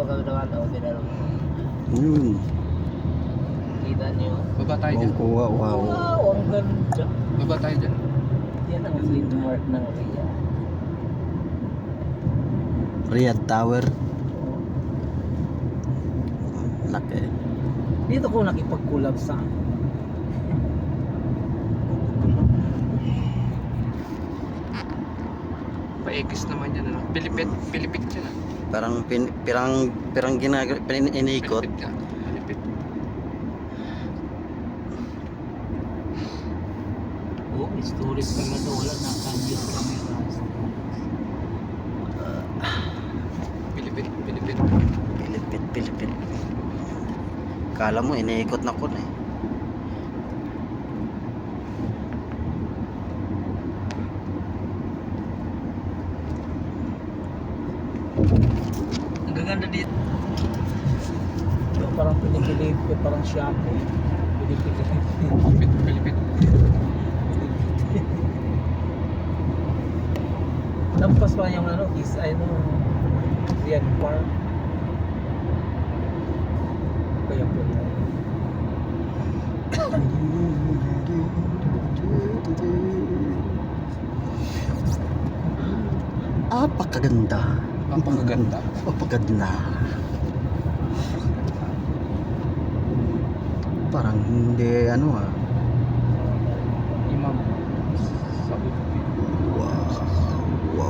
kami naman o tinanong mo. Yun. Kita niyo. Baba tayo dyan. Kuha, wow. Wow, ang ganda. Baba tayo dyan. Yan ang landmark ng Ria. Riyadh Tower. Laki. Dito ko nakipag-collab sa Pa-X naman yan, ano? Pilipit yan, ah. Parang pirang iniikot. Pilipit yan. Pilipit. oh, storage pa na to. Wala na camera. Pilipit. Pilipit. Kala mo iniikot na ko na eh. Ang gaganda dito. Parang pinikilip, parang shapo. Pilipit. Lampas pa yung ano, Riyadh Park. Kaya po yun. Apakaganda. Napakaganda. Apakaganda. Parang hindi ano ah. Imam. Sabi. Wow.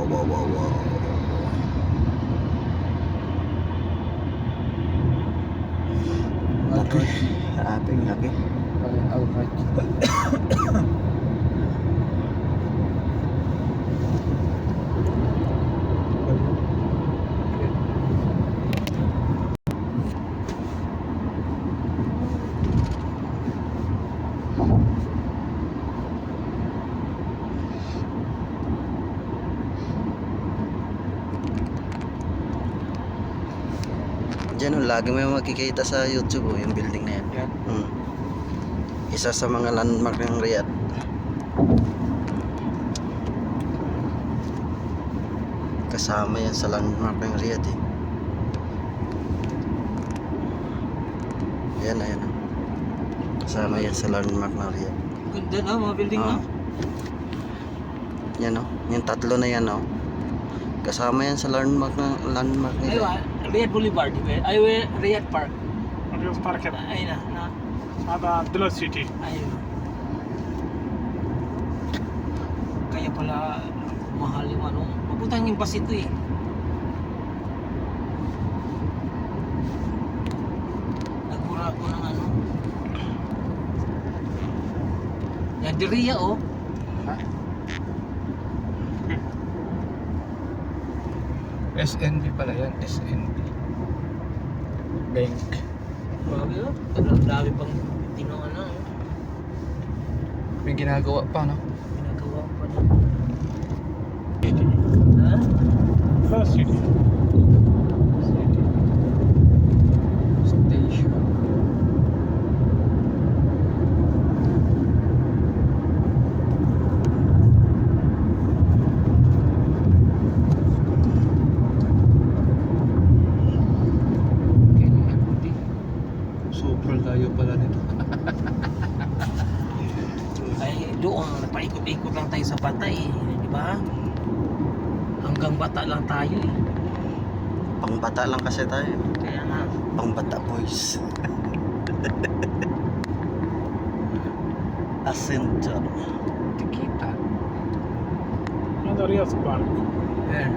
Laki. Apeng laki. Alright. Diyan oh, lagi mo yung makikita sa YouTube oh, yung building na yan. Yan. Isa sa mga landmark ng Riyadh. Kasama yan sa landmark ng Riyadh eh. Ayan. Kasama yan sa landmark ng Riyadh. Ganda na mga building na. Yan oh, yung tatlo na yan oh. Kasama yan sa landmark nila. Riyadh Boulevard. Riyadh Park. Riyadh Park है Ayun na. هذا عبدالله سيتي Ayun. Kaya pala mahal yung ano. Mabutang yung bus ito eh. Nagmura ako ng ano. Yan di Ria oh. SNB pala yan. SNB. Bank. Grabe oh. Ang dami pang tinuan na eh. May ginagawa pa, no? Ginagawa pa na. Ha? لا سيتي Station. Sobrang layo pala nito. Ay doon, paikot-ikot lang tayo sa Bata eh. Di ba? Hanggang Bata lang tayo eh. Pangbata lang kasi tayo. Kaya nga. Pangbata boys. Ascent. Tikita. هذا رياض بارك Ayan.